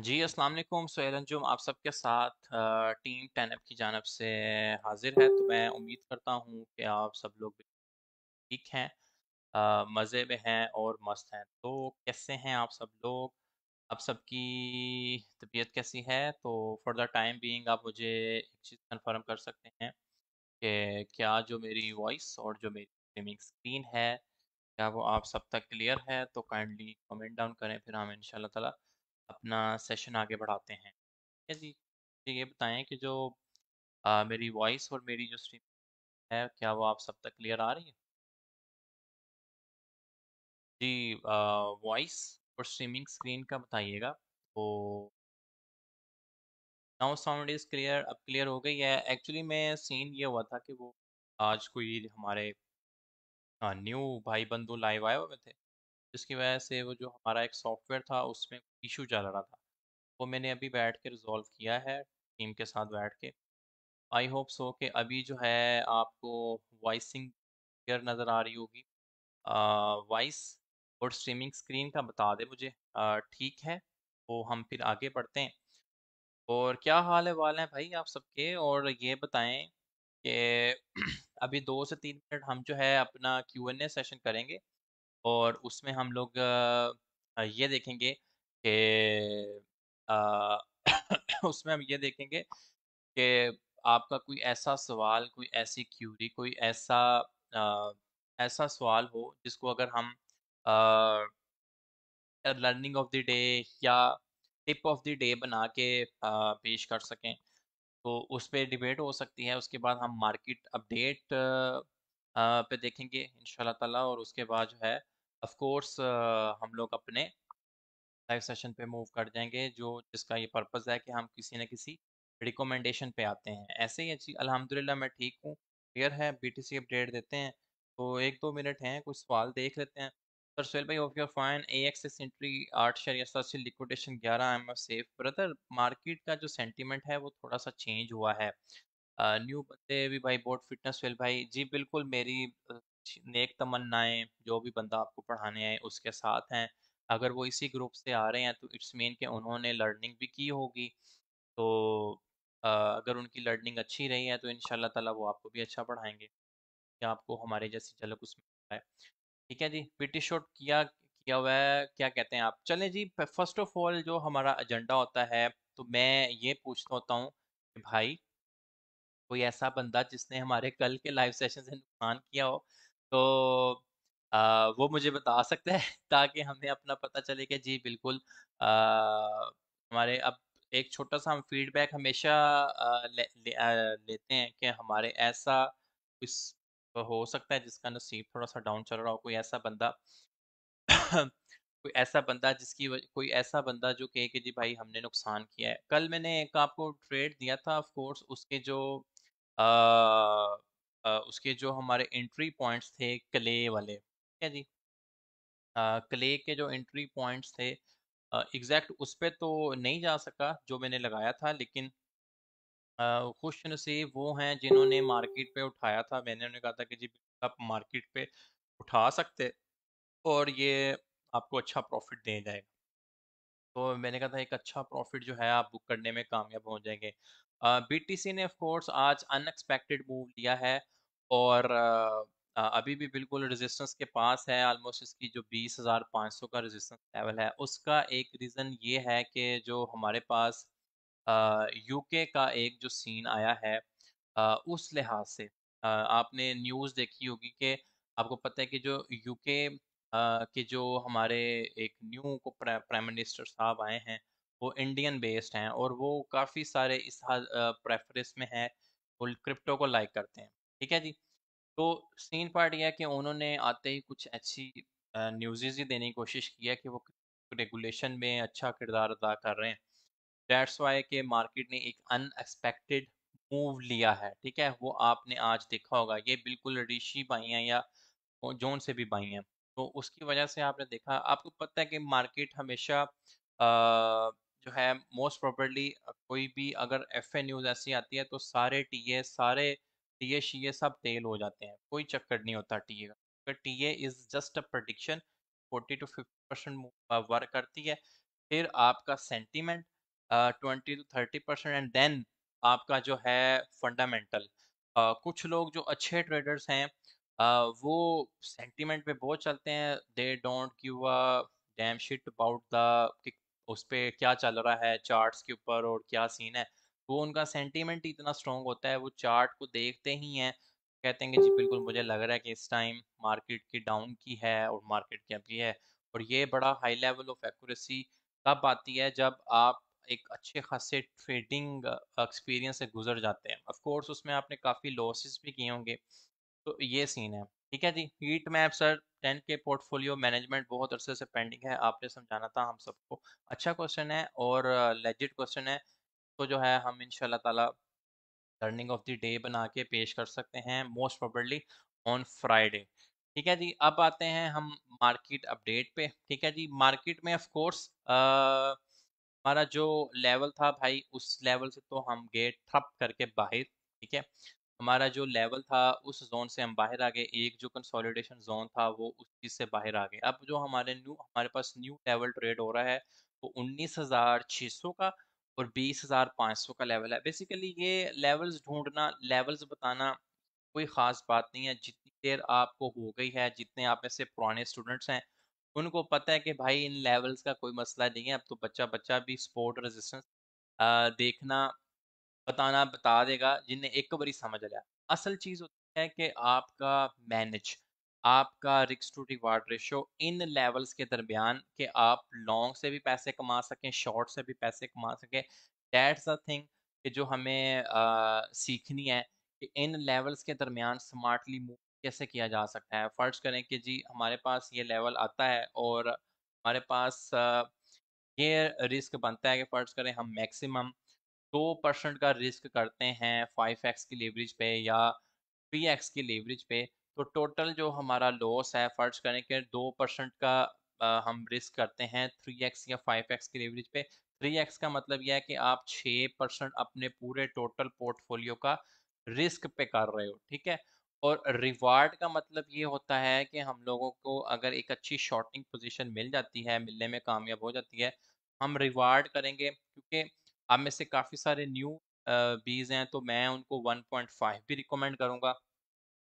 जी, अस्सलाम वालेकुम सोहेल अंजुम आप सबके साथ टीम 10 की जानब से हाजिर है। तो मैं उम्मीद करता हूँ कि आप सब लोग ठीक हैं, मज़े में हैं और मस्त हैं। तो कैसे हैं आप सब लोग? आप सबकी तबीयत कैसी है? तो फॉर द टाइम बीइंग आप मुझे एक चीज़ कंफर्म कर सकते हैं कि क्या जो मेरी वॉइस और जो मेरी स्ट्रीमिंग स्क्रीन है, क्या वो आप सब तक क्लियर है? तो काइंडली कमेंट डाउन करें, फिर हम इंशाल्लाह ताला अपना सेशन आगे बढ़ाते हैं। ठीक है जी। मुझे ये बताएं कि जो मेरी वॉइस और मेरी जो स्ट्रीम है, क्या वो आप सब तक क्लियर आ रही है? जी, वॉइस और स्ट्रीमिंग स्क्रीन का बताइएगा। तो नाउ साउंड इज़ क्लियर, अब क्लियर हो गई है। एक्चुअली में सीन ये हुआ था कि वो आज कोई हमारे न्यू भाई बंधु लाइव आए हुए थे, जिसकी वजह से वो जो हमारा एक सॉफ्टवेयर था उसमें इशू चल रहा था। वो मैंने अभी बैठ के रिजॉल्व किया है टीम के साथ बैठ के। आई होप सो कि अभी जो है आपको वॉइसिंग क्लियर नज़र आ रही होगी। वॉइस और स्ट्रीमिंग स्क्रीन का बता दे मुझे। ठीक है, तो हम फिर आगे बढ़ते हैं। और क्या हाल है वाल है भाई आप सबके? और ये बताएं कि अभी 2 से 3 मिनट हम जो है अपना Q&A सेशन करेंगे, और उसमें हम लोग ये देखेंगे कि अ, उसमें हम ये देखेंगे कि आपका कोई ऐसा सवाल, कोई ऐसी क्यूरी, कोई अ, ऐसा सवाल हो जिसको अगर हम लर्निंग ऑफ द डे या टिप ऑफ द डे बना के पेश कर सकें, तो उस पे डिबेट हो सकती है। उसके बाद हम मार्केट अपडेट पे देखेंगे इंशाल्लाह ताला, और उसके बाद जो है ऑफ कोर्स हम लोग अपने लाइव सेशन पे मूव कर जाएंगे, जो जिसका ये पर्पस है कि हम किसी न किसी रिकमेंडेशन पे आते हैं। ऐसे ही अच्छी अल्हम्दुलिल्लाह मैं ठीक हूँ, क्लियर है। बीटीसी अपडेट देते हैं, तो 1-2 मिनट हैं, कुछ सवाल देख लेते हैं। सर सुहेल भाई, hope you are fine. AXS entry 8 से liquidation 11, I am safe brother. Market का जो सेंटीमेंट है वो थोड़ा सा चेंज हुआ है। न्यू बंदे भी भाई बहुत फिटनेस सुहेल भाई जी बिल्कुल। मेरी नेक तमन्नाएं जो भी बंदा आपको पढ़ाने आए उसके साथ हैं। अगर वो इसी ग्रुप से आ रहे हैं तो इट्स मीन कि उन्होंने लर्निंग भी की होगी। तो अगर उनकी लर्निंग अच्छी रही है तो इंशाल्लाह ताला वो आपको भी अच्छा पढ़ाएंगे, कि आपको हमारे जैसी झलक उसमें है। ठीक है जी, पीटी शॉट किया किया हुआ है, क्या कहते हैं आप? चलें जी, फर्स्ट ऑफ ऑल जो हमारा एजेंडा होता है, तो मैं ये पूछता होता हूँ कि भाई कोई ऐसा बंदा जिसने हमारे कल के लाइव सेशन से नुकसान किया हो, तो वो मुझे बता सकता है ताकि हमें अपना पता चले कि जी बिल्कुल। हमारे अब एक छोटा सा हम फीडबैक हमेशा लेते हैं कि हमारे ऐसा इस हो सकता है जिसका नसीब थोड़ा सा डाउन चल रहा हो। कोई ऐसा बंदा कोई ऐसा बंदा कोई ऐसा बंदा जो कहे कि जी भाई हमने नुकसान किया है। कल मैंने एक आपको ट्रेड दिया था, ऑफ कोर्स अ, उसके जो हमारे एंट्री पॉइंट्स थे क्ले वाले, ठीक है जी। क्ले के जो एंट्री पॉइंट्स थे, एग्जैक्ट उस पे तो नहीं जा सका जो मैंने लगाया था, लेकिन खुश नसीब वो हैं जिन्होंने मार्केट पे उठाया था। मैंने उन्हें कहा था कि जी आप मार्केट पे उठा सकते, और ये आपको अच्छा प्रॉफिट दे जाएगा। तो मैंने कहा था एक अच्छा प्रॉफिट जो है आप बुक करने में कामयाब हो जाएंगे। बीटीसी ने ऑफ कोर्स आज अनएक्सपेक्टेड मूव लिया है, और अभी भी बिल्कुल रेजिस्टेंस के पास है। ऑलमोस्ट इसकी जो 20,500 का रेजिस्टेंस लेवल है, उसका एक रीज़न ये है कि जो हमारे पास यूके का एक जो सीन आया है, उस लिहाज से आपने न्यूज़ देखी होगी कि आपको पता है कि जो यूके के जो हमारे एक न्यू को प्राइम मिनिस्टर साहब आए हैं, वो इंडियन बेस्ड हैं, और वो काफ़ी सारे इस प्रेफरेंस में है, वो क्रिप्टो को लाइक करते हैं। ठीक है जी। तो सीन पार्ट ये है कि उन्होंने आते ही कुछ अच्छी न्यूज़ ही देने की कोशिश की है कि वो रेगुलेशन में अच्छा किरदार अदा कर रहे हैं। दैट्स वाई के मार्केट ने एक अनएक्सपेक्टेड मूव लिया है। ठीक है, वो आपने आज देखा होगा, ये बिल्कुल ऋषि भाई हैं या जोन से भी भाई हैं। तो उसकी वजह से आपने देखा, आपको पता है कि मार्केट हमेशा जो है मोस्ट प्रोबेबली कोई भी अगर एफ ए न्यूज़ ऐसी आती है तो सारे टीए शीए सब टेल हो जाते हैं। कोई चक्कर नहीं होता टीए का। TA is just a prediction, 40 to 50% work करती है। फिर आपका सेंटीमेंट 20 to 30% एंड देन आपका जो है फंडामेंटल। कुछ लोग जो अच्छे ट्रेडर्स हैं वो सेंटीमेंट पे बहुत चलते हैं, they don't give a dam shit about the उस पे क्या चल रहा है चार्ट्स के ऊपर और क्या सीन है। वो उनका सेंटीमेंट इतना स्ट्रांग होता है, वो चार्ट को देखते ही हैं, कहते हैं कि जी बिल्कुल मुझे लग रहा है कि इस टाइम मार्केट की डाउन की है और मार्केट की अप की है। और ये बड़ा हाई लेवल ऑफ एक्यूरेसी तब आती है जब आप एक अच्छे खासे ट्रेडिंग एक्सपीरियंस से गुजर जाते हैं। ऑफ कोर्स उसमें आपने काफ़ी लॉसेस भी किए होंगे। तो ये सीन है। ठीक है जी, हीट मैप सर 10 के पोर्टफोलियो मैनेजमेंट बहुत अरसे से पेंडिंग है, आपने समझाना था हम सबको। अच्छा क्वेश्चन है और लेजिट क्वेश्चन है, तो जो है हम इंशाल्लाह ताला टर्निंग ऑफ द डे बना के पेश कर सकते हैं मोस्ट प्रोबेबली ऑन फ्राइडे। ठीक है जी, अब आते हैं हम मार्केट अपडेट पे। ठीक है जी, मार्केट में ऑफ कोर्स हमारा जो लेवल था भाई, उस लेवल से तो हम गए ठप करके बाहर। ठीक है, हमारा जो लेवल था उस जोन से हम बाहर आ गए, एक जो कंसोलिडेशन जोन था वो उस चीज़ से बाहर आ गए। अब जो हमारे पास न्यू लेवल ट्रेड हो रहा है वो 19,600 का और 20,500 का लेवल है। बेसिकली ये लेवल्स ढूंढना, लेवल्स बताना कोई ख़ास बात नहीं है। जितनी देर आपको हो गई है, जितने आप में से पुराने स्टूडेंट्स हैं, उनको पता है कि भाई इन लेवल्स का कोई मसला नहीं है। अब तो बच्चा-बच्चा भी सपोर्ट रेजिस्टेंस देखना, बताना बता देगा, जिन्हें एक बारी समझ आ जाए। असल चीज़ होती है कि आपका मैनेज, आपका रिस्क टू रिवार्ड रेशियो इन लेवल्स के दरमियान, कि आप लॉन्ग से भी पैसे कमा सकें, शॉर्ट से भी पैसे कमा सकें। दैट्स द थिंग कि जो हमें सीखनी है कि इन लेवल्स के दरमियान स्मार्टली मूव कैसे किया जा सकता है। फ़र्ज़ करें कि जी हमारे पास ये लेवल आता है और हमारे पास ये रिस्क बनता है कि फ़र्ज़ करें हम मैक्सिमम 2% का रिस्क करते हैं 5x की लीवरेज पे या 3x की लीवरेज पे। तो टोटल जो हमारा लॉस है, फ़र्ज़ करें कि 2% का हम रिस्क करते हैं 3x या 5x की लीवरेज पे। 3x का मतलब यह है कि आप 6% अपने पूरे टोटल पोर्टफोलियो का रिस्क पे कर रहे हो। ठीक है, और रिवार्ड का मतलब ये होता है कि हम लोगों को अगर एक अच्छी शॉर्टिंग पोजीशन मिल जाती है, मिलने में कामयाब हो जाती है, हम रिवार्ड करेंगे। क्योंकि आप में से काफ़ी सारे न्यू बीज हैं, तो मैं उनको 1.5 भी रिकमेंड करूंगा,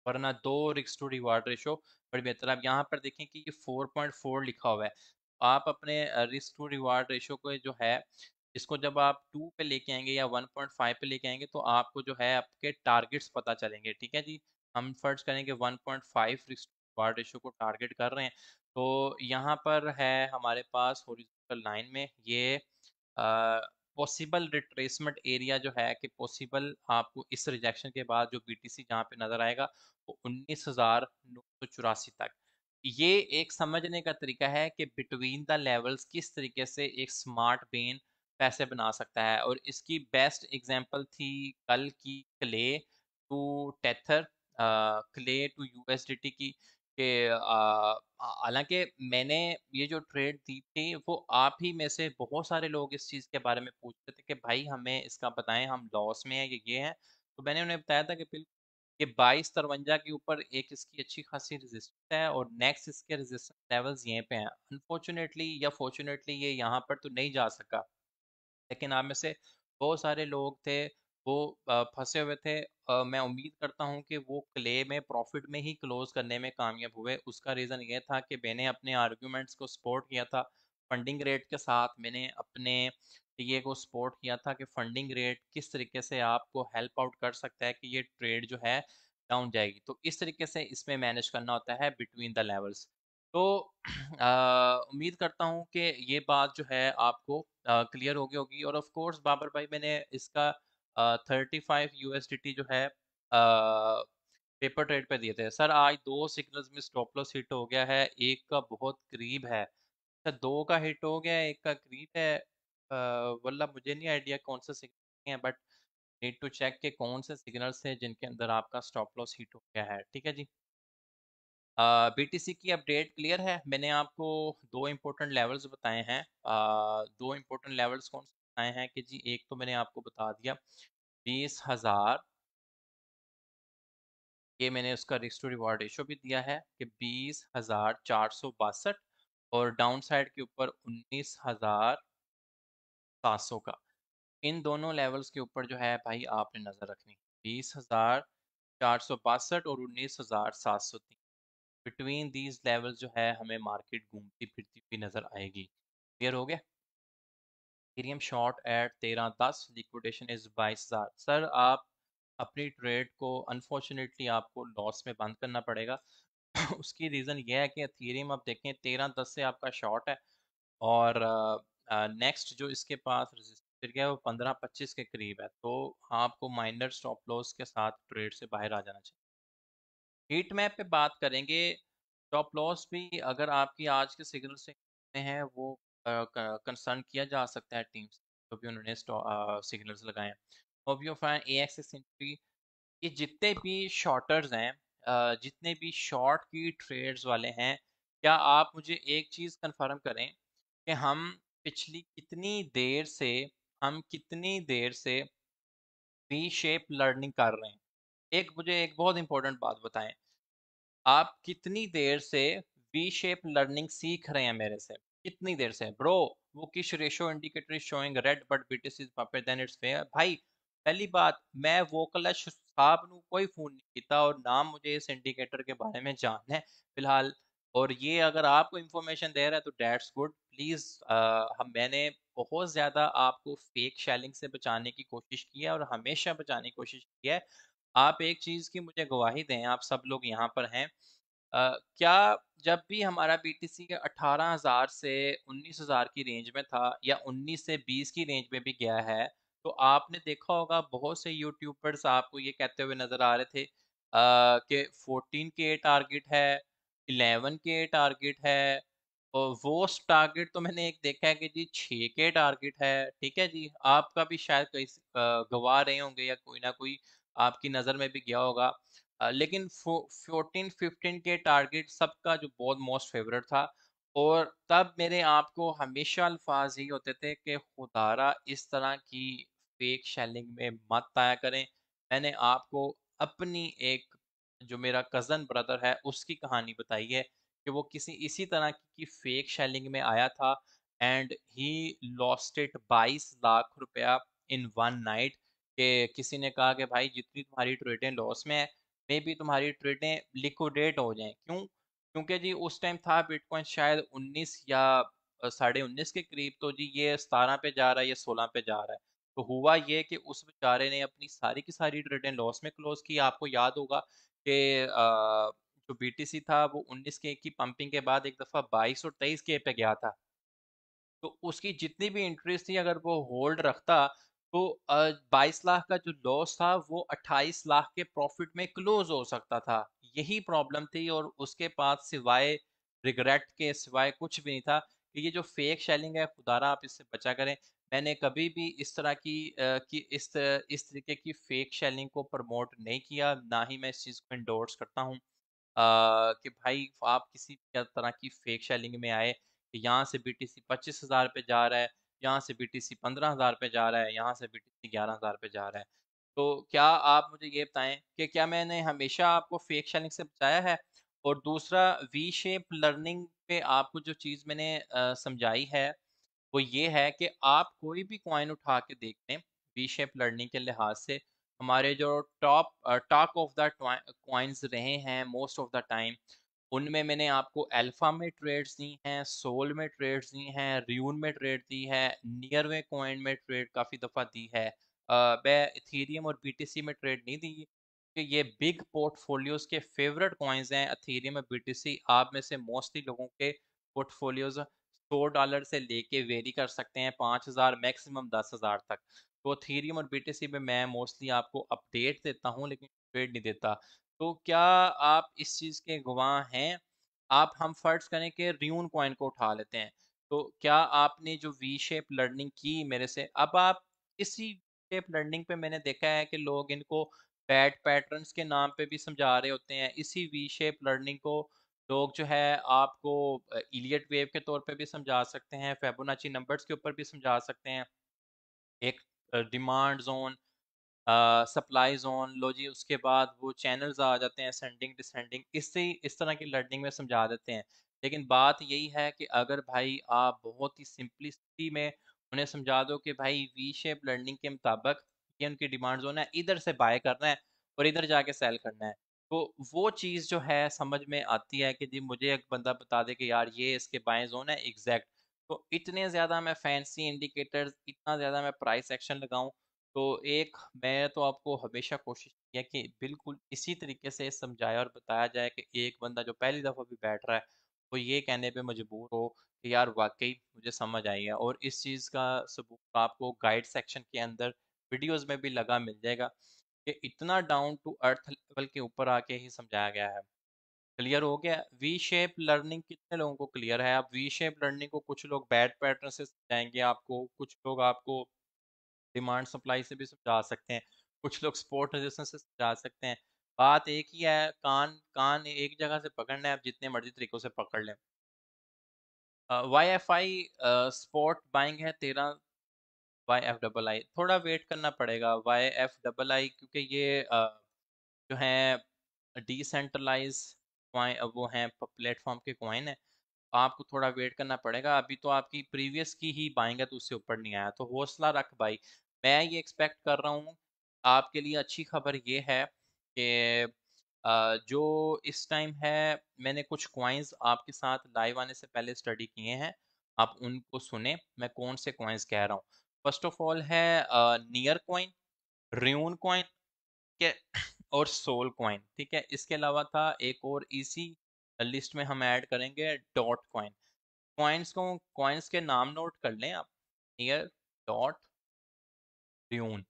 वरना 2 रिस्क टू रिवार्ड रेशो बड़ी बेहतर है। आप यहाँ पर देखें कि ये 4.4 लिखा हुआ है। आप अपने रिस्क टू रिवार्ड रेशो को जो है, इसको जब आप 2 पे लेके आएंगे या 1.5 पे लेके आएंगे, तो आपको जो है आपके टारगेट्स पता चलेंगे। ठीक है जी, हम फर्ज करेंगे 1.5 रिस्क टू रिवार्ड रेशो को टारगेट कर रहे हैं। तो यहाँ पर है हमारे पास हॉरिजॉन्टल लाइन में ये पॉसिबल रिट्रेसमेंट एरिया जो है, कि पॉसिबल आपको इस रिजेक्शन के बाद जो बीटीसी जहाँ पे नज़र आएगा वो 19,984 तक। ये एक समझने का तरीका है कि बिटवीन द लेवल्स किस तरीके से एक स्मार्ट बेन पैसे बना सकता है। और इसकी बेस्ट एग्जांपल थी कल की clay to Tether, clay to USDT की। कि हालांकि मैंने ये जो ट्रेड दी थी, वो आप ही में से बहुत सारे लोग इस चीज़ के बारे में पूछ रहे थे कि भाई हमें इसका बताएं, हम लॉस में है, ये है। तो मैंने उन्हें बताया था कि बिल्कुल ये 2253 के ऊपर एक इसकी अच्छी खासी रेजिस्टेंस है और नेक्स्ट इसके रेजिस्टेंस लेवल्स यहीं पे हैं। अनफॉर्चुनेटली या फॉर्चुनेटली ये यहाँ पर तो नहीं जा सका, लेकिन आप में से बहुत सारे लोग थे, वो फंसे हुए थे। मैं उम्मीद करता हूँ कि वो क्ले में प्रॉफिट में ही क्लोज करने में कामयाब हुए। उसका रीज़न ये था कि मैंने अपने आर्ग्यूमेंट्स को सपोर्ट किया था फंडिंग रेट के साथ। मैंने अपने ये को सपोर्ट किया था कि फंडिंग रेट किस तरीके से आपको हेल्प आउट कर सकता है कि ये ट्रेड जो है डाउन जाएगी। तो इस तरीके से इसमें मैनेज करना होता है बिटवीन द लेवल्स। तो उम्मीद करता हूँ कि ये बात जो है आपको क्लियर हो गई होगी। और ऑफ कोर्स बाबर भाई, मैंने इसका 35 USDT जो है पेपर ट्रेड पे दिए थे सर। आज दो सिग्नल्स में स्टॉप लॉस हिट हो गया है, एक का बहुत करीब है। अच्छा, दो का हिट हो गया है, एक का करीब है। वल्ला मुझे नहीं आइडिया कौन सा सिग्नल है, बट नीड टू चेक के कौन से सिग्नल्स थे जिनके अंदर आपका स्टॉप लॉस हिट हो गया है। ठीक है जी, बीटीसी की अपडेट क्लियर है। मैंने आपको दो इम्पोर्टेंट लेवल्स बताए हैं। दो इम्पोर्टेंट लेवल्स कौन से बताए हैं कि जी, एक तो मैंने आपको बता दिया 20,000, ये मैंने उसका रिस्क टू रिवॉर्ड रेशो भी दिया है कि 20,462, और डाउन साइड के ऊपर 19,700 का। इन दोनों लेवल्स के ऊपर जो है भाई आपने नज़र रखनी, 20,462 और 19,703, बिटवीन दीज लेवल्स जो है हमें मार्केट घूमती फिरती हुई नज़र आएगी। क्लियर हो गया? Ethereum short at 1310, liquidation is 22,000। Sir आप अपनी ट्रेड को अनफॉर्चुनेटली आपको लॉस में बंद करना पड़ेगा। उसकी रीज़न ये है कि इथेरियम आप देखें 1310 से आपका शॉर्ट है, और नेक्स्ट जो इसके पास रजिस्टर है वो 1525 के करीब है, तो आपको माइनर स्टॉप लॉस के साथ ट्रेड से बाहर आ जाना चाहिए। हीट मैप पे बात करेंगे, स्टॉप लॉस भी अगर आपकी आज के सिग्नल से हैं वो कंसर्न किया जा सकता है टीम से, जो भी उन्होंने सिग्नल्स लगाए हैं। Hope you fine AXS entry, ये जितने भी शॉर्टर्स हैं, जितने भी शॉर्ट की ट्रेड्स वाले हैं, क्या आप मुझे एक चीज़ कंफर्म करें कि हम कितनी देर से वी शेप लर्निंग कर रहे हैं। एक मुझे एक बहुत इंपॉर्टेंट बात बताएं, आप कितनी देर से वी शेप लर्निंग सीख रहे हैं मेरे से? कितनी देर से ब्रो? वो किस ratio indicator is showing red but BTC is buffer then it's fair. भाई पहली बात, मैं वोकलश साहब ਨੂੰ कोई फोन नहीं किया और ना मुझे इस इंडिकेटर के बारे में जानना है फिलहाल। और ये अगर आपको इंफॉर्मेशन दे रहा है तो डेट्स गुड। प्लीज हम मैंने बहुत ज्यादा आपको फेक शेलिंग से बचाने की कोशिश की है और हमेशा बचाने की कोशिश की है। आप एक चीज की मुझे गवाही दें, आप सब लोग यहाँ पर हैं, क्या जब भी हमारा बीटीसी के 18,000 से 19,000 की रेंज में था या 19 से 20 की रेंज में भी गया है, तो आपने देखा होगा बहुत से यूट्यूबर्स आपको ये कहते हुए नजर आ रहे थे कि 14 के टारगेट है, 11 के टारगेट है, और वो टारगेट तो मैंने एक देखा है कि जी 6 के टारगेट है। ठीक है जी, आपका भी शायद कहीं गवा रहे होंगे या कोई ना कोई आपकी नज़र में भी गया होगा। लेकिन 14-15 के टारगेट सबका जो बहुत मोस्ट फेवरेट था, और तब मेरे आपको हमेशा अल्फाज यही होते थे कि खुदारा इस तरह की फेक शेलिंग में मत आया करें। मैंने आपको अपनी एक, जो मेरा कज़न ब्रदर है उसकी कहानी बताई है कि वो किसी इसी तरह की फेक शेलिंग में आया था, and he lost it 22 lakh रुपया इन वन नाइट। कि किसी ने कहा कि भाई जितनी तुम्हारी ट्रेडें लॉस में है, मे भी तुम्हारी ट्रेडें लिक्विडेट हो जाएं। क्यों? क्योंकि जी उस टाइम था बिटकॉइन शायद 19 या 19.5 के करीब, तो जी ये 17 पे जा रहा है, ये 16 पे जा रहा है। तो हुआ ये कि उस बेचारे ने अपनी सारी की सारी ट्रेडें लॉस में क्लोज की। आपको याद होगा कि जो बीटीसी था वो 19 के की पंपिंग के बाद एक दफ़ा 22 और 23 के पे गया था। तो उसकी जितनी भी इंटरेस्ट थी अगर वो होल्ड रखता, तो 22 लाख का जो लॉस था वो 28 लाख के प्रॉफिट में क्लोज हो सकता था। यही प्रॉब्लम थी, और उसके पास सिवाय रिग्रेट के सिवाय कुछ भी नहीं था। कि ये जो फेक शेलिंग है, खुदारा आप इससे बचा करें। मैंने कभी भी इस तरह की इस तरीके की फेक शेलिंग को प्रमोट नहीं किया, ना ही मैं इस चीज़ को इंडोर्स करता हूँ। कि भाई आप किसी भी तरह की फेक शेलिंग में आए कि यहाँ से बीटीसी 25,000 पे जा रहा है, यहाँ से बीटीसी 15,000 पे जा रहा है, यहाँ से बीटीसी 11,000 पे जा रहा है। तो क्या आप मुझे ये बताएं कि क्या मैंने हमेशा आपको फेक शेलिंग से बचाया है? और दूसरा, वी शेप लर्निंग पे आपको जो चीज़ मैंने समझाई है वो ये है कि आप कोई भी कॉइन उठा के देख लें, वी शेप लर्निंग के लिहाज से हमारे जो टॉक ऑफ द कॉइन्स रहे हैं मोस्ट ऑफ द टाइम, उनमें मैंने आपको अल्फा में ट्रेड्स दी हैं, सोल में ट्रेड्स दी हैं, रियून में ट्रेड दी है, नियरवे कॉइन में ट्रेड काफ़ी दफ़ा दी है। मैं इथेरियम और बीटीसी में ट्रेड नहीं दी, कि ये बिग पोर्टफोलियोज के फेवरेट कॉइन्स हैं इथेरियम और बीटीसी। आप में से मोस्टली लोगों के पोर्टफोलियोज $100 से लेके वेरी कर सकते हैं 5,000 मैक्सिमम 10,000 तक। तो इथेरियम और बीटीसी में मैं मोस्टली आपको अपडेट देता हूँ लेकिन ट्रेड नहीं देता। तो क्या आप इस चीज़ के गवाह हैं? हम फर्ज करें कि रियून कॉइन को उठा लेते हैं, तो क्या आपने जो वी शेप लर्निंग की मेरे से, अब आप इसी शेप लर्निंग पे मैंने देखा है कि लोग इनको बैड पैटर्न्स के नाम पे भी समझा रहे होते हैं। इसी वी शेप लर्निंग को लोग जो है आपको इलियट वेव के तौर पे भी समझा सकते हैं, फिबोनाची नंबर्स के ऊपर भी समझा सकते हैं। एक डिमांड जोन, सप्लाई जोन, लो जी उसके बाद वो चैनल्स आ जाते हैं असेंडिंग डिसेंडिंग, इससे इस तरह की लर्निंग में समझा देते हैं। लेकिन बात यही है कि अगर भाई आप बहुत ही सिंपलिसिटी में उन्हें समझा दो कि भाई वी शेप लर्निंग के मुताबिक ये उनकी डिमांड जोन है, इधर से बाय करना है और इधर जाके सेल करना है। तो वो चीज़ जो है समझ में आती है कि जी मुझे एक बंदा बता दे कि यार ये इसके बाएं जोन है एग्जैक्ट। तो इतने ज़्यादा मैं फैंसी इंडिकेटर्स, इतना ज़्यादा मैं प्राइस एक्शन लगाऊं, तो एक मैं तो आपको हमेशा कोशिश किया कि बिल्कुल इसी तरीके से समझाया और बताया जाए कि एक बंदा जो पहली दफ़ा भी बैठ रहा है वो ये कहने पे मजबूर हो कि यार वाकई मुझे समझ आई है। और इस चीज़ का सबूत आपको गाइड सेक्शन के अंदर वीडियोस में भी लगा मिल जाएगा कि इतना डाउन टू अर्थ लेवल के ऊपर आके ही समझाया गया है। क्लियर हो गया? वी शेप लर्निंग कितने लोगों को क्लियर है? अब वी शेप लर्निंग को कुछ लोग बैड पैटर्न से समझाएंगे आपको, कुछ लोग आपको डिमांड सप्लाई से भी समझा सकते हैं, कुछ लोग सपोर्ट रेजिस्टेंस से समझा सकते हैं। बात एक ही है, कान कान एक जगह से पकड़ना है, आप जितने मर्जी तरीकों से पकड़ लें। Y F I spot buying है 13, वाई एफ डबल आई थोड़ा वेट करना पड़ेगा। वाई एफ डबल आई क्योंकि ये जो है डिसेंट्रलाइज वो हैं प्लेटफॉर्म के कॉइन है, आपको थोड़ा वेट करना पड़ेगा। अभी तो आपकी प्रीवियस की ही बाइंग है तो उससे ऊपर नहीं आया, तो हौसला रख भाई। मैं ये एक्सपेक्ट कर रहा हूँ, आपके लिए अच्छी खबर ये है कि जो इस टाइम है, मैंने कुछ कॉइन्स आपके साथ लाइव आने से पहले स्टडी किए हैं, आप उनको सुने मैं कौन से कॉइन्स कह रहा हूँ। फर्स्ट ऑफ ऑल है नियर कॉइन, र्यून कॉइन के और सोल कॉइन, ठीक है। इसके अलावा था एक और इसी लिस्ट में हम ऐड करेंगे डॉट कॉइन। कॉइन्स के नाम नोट कर लें आप, नियर, डॉट, ड्यून।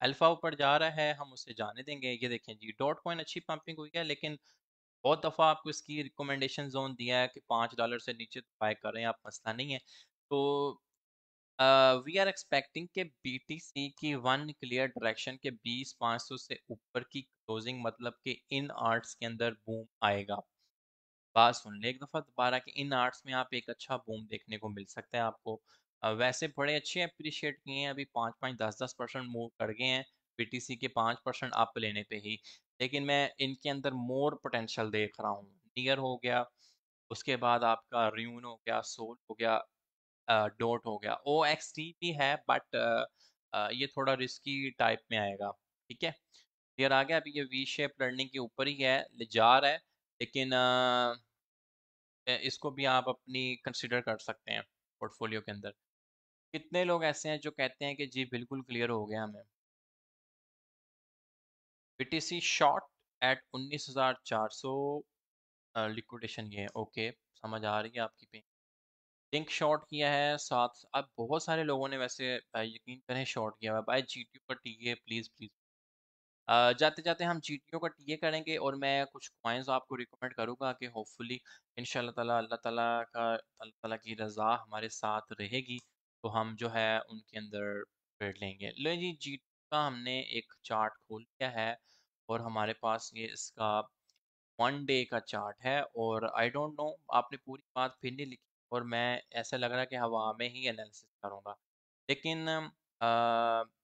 अल्फा ऊपर जा रहा है, हम उसे जाने देंगे। ये देखें जी, डॉट कॉइन अच्छी पंपिंग हुई है, लेकिन बहुत दफ़ा आपको इसकी रिकमेंडेशन जोन दिया है कि $5 से नीचे बाय करें आप, मसला नहीं है। तो वी आर एक्सपेक्टिंग के बीटीसी की वन क्लियर डायरेक्शन के 20,500 से ऊपर की क्लोजिंग, मतलब कि इन आर्ट्स के अंदर बूम आएगा। बात सुन ले एक दफ़ा दोबारा कि इन आर्ट्स में आप एक अच्छा बूम देखने को मिल सकता है आपको। वैसे बड़े अच्छे अप्रिशिएट किए हैं, अभी 5-5 10-10% मूव कर गए हैं बीटीसी के 5% अप लेने पे ही। लेकिन मैं इनके अंदर मोर पोटेंशियल देख रहा हूँ। नियर हो गया, उसके बाद आपका र्यून हो गया, सोल हो गया, डॉट हो गया, ओ एक्स टी भी है बट ये थोड़ा रिस्की टाइप में आएगा, ठीक है। क्लियर आ गया? अभी ये वी शेप लर्निंग के ऊपर ही है, जा रहा है, लेकिन इसको भी आप अपनी कंसिडर कर सकते हैं पोर्टफोलियो के अंदर। कितने लोग ऐसे हैं जो कहते हैं कि जी बिल्कुल क्लियर हो गया हमें? बीटीसी शॉर्ट एट 19,400, लिक्विडेशन ये ओके, समझ आ रही है आपकी पे। लिंक शॉर्ट किया है साथ, अब बहुत सारे लोगों ने वैसे यकीन करें शॉर्ट किया हुआ है। भाई जीटीयू का टीए प्लीज़ प्लीज़। जाते जाते हम जीटीओ का टीए करेंगे और मैं कुछ कॉइन्स आपको रिकमेंड करूंगा कि होपफुली इंशाल्लाह ताला अल्लाह ताला की रज़ा हमारे साथ रहेगी, तो हम जो है उनके अंदर ट्रेड लेंगे। लो जी, जीटीओ का हमने एक चार्ट खोल लिया है और हमारे पास ये इसका 1 डे का चार्ट है। और आई डोंट नो, आपने पूरी बात फिर नहीं लिखी और मैं ऐसा लग रहा है कि हवा में ही एनालिसिस करूँगा। लेकिन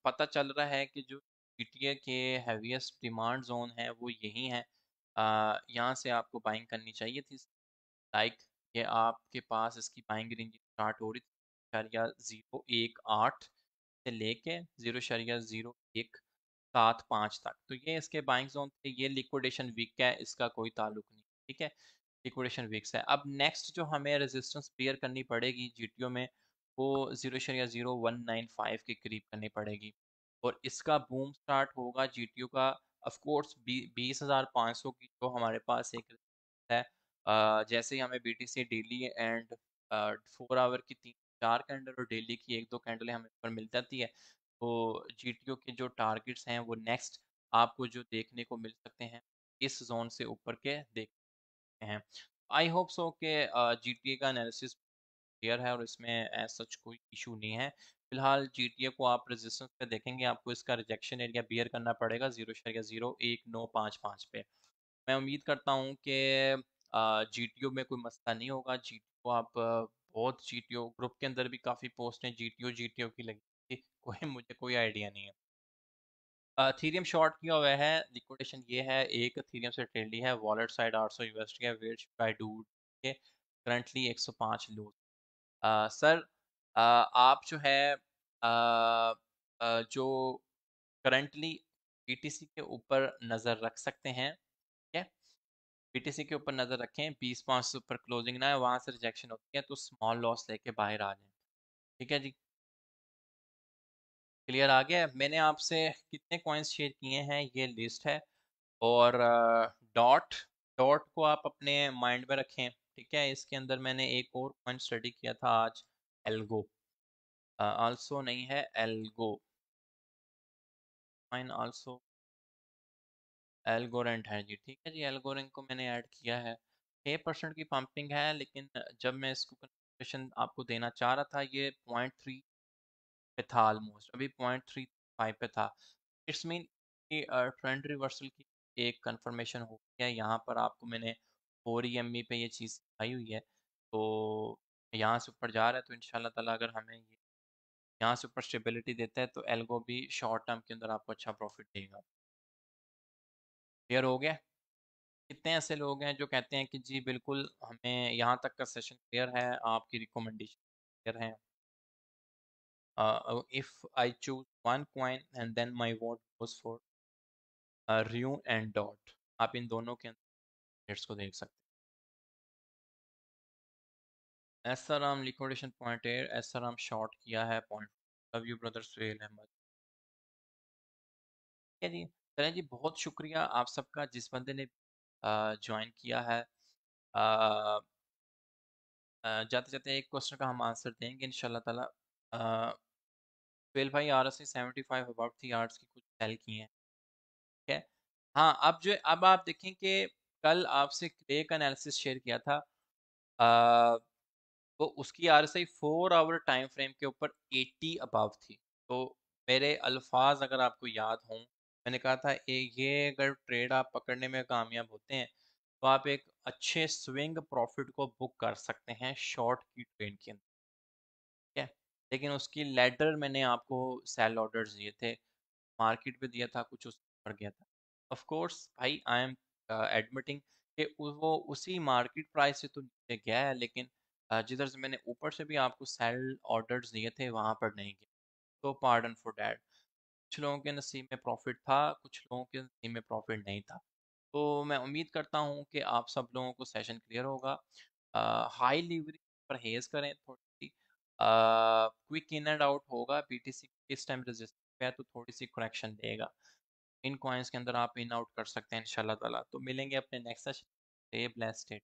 पता चल रहा है कि जो जीटीए के हैवीएस्ट डिमांड जोन है वो यही है। यहाँ से आपको बाइंग करनी चाहिए थी। लाइक ये आपके पास इसकी बाइंग रेंज स्टार्ट हो रही थी 0.018 से लेके 0.0175 तक, तो ये इसके बाइंग जोन थे। ये लिक्विडेशन वीक है, इसका कोई ताल्लुक नहीं, ठीक है। लिक्विडेशन वीक्स है। अब नेक्स्ट जो हमें रेजिस्टेंस क्लियर करनी पड़ेगी जीटीओ में, वो 0.0195 के करीब करनी पड़ेगी और इसका बूम स्टार्ट होगा जीटीओ का। ऑफ कोर्स 20,500 की जो हमारे पास एक है, जैसे ही हमें बीटीसी डेली एंड 4 आवर की 3-4 कैंडल और डेली की 1-2 कैंडलें हमें ऊपर मिल जाती है, तो जीटीओ के जो टारगेट्स हैं वो नेक्स्ट आपको जो देखने को मिल सकते हैं इस जोन से ऊपर के देखते हैं। आई होप सो कि जीटीए का एनालिसिस क्लियर है और इसमें एज सच कोई इशू नहीं है। फिलहाल जीटीए को आप रेजिस्टेंस पे देखेंगे, आपको इसका रिजेक्शन एरिया बियर करना पड़ेगा 0.0195 पे। मैं उम्मीद करता हूँ कि जीटीओ में कोई मसला नहीं होगा। जीटीओ आप बहुत जीटीओ ग्रुप के अंदर भी काफ़ी पोस्ट हैं जीटीओ जीटीओ की लगी थी, कोई मुझे कोई आइडिया नहीं है। थीरियम शॉर्ट किया हुआ है, लिक्विडेशन ये है, एक थीरियम से ट्रेड ली है, वॉलेट साइड 800 यूएसडी है, वेट शुड आई डू के करंटली 105 लूज। सर आप जो है जो करंटली बीटीसी के ऊपर नज़र रख सकते हैं, ठीक है? बीटीसी के ऊपर नज़र रखें, 20-5 से ऊपर क्लोजिंग ना है, वहाँ से रिजेक्शन होती है तो स्मॉल लॉस लेके बाहर आ जाएं। ठीक है जी, क्लियर आ गया? मैंने आपसे कितने कॉइन्स शेयर किए हैं ये लिस्ट है। और डॉट डॉट को आप अपने माइंड में रखें, ठीक है? इसके अंदर मैंने एक और कॉइन स्टडी किया था आज, एल्गो। आल्सो नहीं है, एल्गो कॉइन आल्सो, एल्गोरेंट है जी, ठीक है जी। एल्गोरेंट को मैंने ऐड किया है, 6% की पंपिंग है, लेकिन जब मैं इसको कंफर्मेशन आपको देना चाह रहा था ये 0.3 पे था ऑलमोस्ट, अभी 0.35 पे था। इट्स मीन कि ट्रेंड रिवर्सल की एक कंफर्मेशन हो गया है। यहाँ पर आपको मैंने 4 EME पे ये चीज़ दिखाई हुई है, तो यहाँ से ऊपर जा रहा है, तो इंशाल्लाह ताला अगर हमें ये यहाँ से ऊपर स्टेबिलिटी देता है तो एल्गो भी शॉर्ट टर्म के अंदर आपको अच्छा प्रॉफिट देगा। क्लियर हो गया? कितने ऐसे लोग हैं जो कहते हैं कि जी बिल्कुल हमें यहाँ तक का सेशन क्लियर है, आपकी रिकमेंडेशन क्लियर है। If I choose one coin and then my vote goes for Rio and Dot, आप इन दोनों के रेट्स को देख सकते हैं। एसआरएम लिक्विडेशन 0.8, एसआरएम शॉर्ट किया है 0.4। Love you brother Suhail Ahmed. ठीक है जी, चलें जी, बहुत शुक्रिया आप सबका जिस बंदे ने ज्वाइन किया है। जाते जाते एक क्वेश्चन का हम आंसर देंगे इंशाल्लाह ताला। सुहेल भाई, RSI 75 अबाउट थी आर्ट्स की कुछ सेल किए हैं, ठीक है? हाँ, अब आप देखें कि कल आपसे क्ले का एनालिसिस शेयर किया था, तो उसकी RSI 4 आवर टाइम फ्रेम के ऊपर 80 अबव थी। तो मेरे अल्फाज अगर आपको याद हों, मैंने कहा था ये अगर ट्रेड आप पकड़ने में कामयाब होते हैं तो आप एक अच्छे स्विंग प्रॉफिट को बुक कर सकते हैं शॉर्ट की ट्रेड के अंदर, ठीक है? लेकिन उसकी लैडर मैंने आपको सेल ऑर्डर्स दिए थे, मार्केट पे दिया था, कुछ उस पर गया था। ऑफ कोर्स भाई, आई एम एडमिटिंग कि वो उसी मार्केट प्राइस से तो नीचे गया है, लेकिन जिधर से मैंने ऊपर से भी आपको सेल ऑर्डर्स दिए थे वहां पर नहीं गया, तो पार्डन फॉर डैट। कुछ लोगों के नसीब में प्रॉफिट था, कुछ लोगों के नसीब में प्रॉफिट नहीं था। तो मैं उम्मीद करता हूँ कि आप सब लोगों को सेशन क्लियर होगा। हाई लीवरेज परहेज करें थोड़ी सी, क्विक इन एंड आउट होगा। BTC इस टाइम रेजिस्टेंस पे है तो थोड़ी सी करेक्शन देगा, इन कॉइन्स के अंदर आप इन आउट कर सकते हैं इंशाल्लाह ताला। तो मिलेंगे अपने नेक्स्ट सेशन। Stay blessed.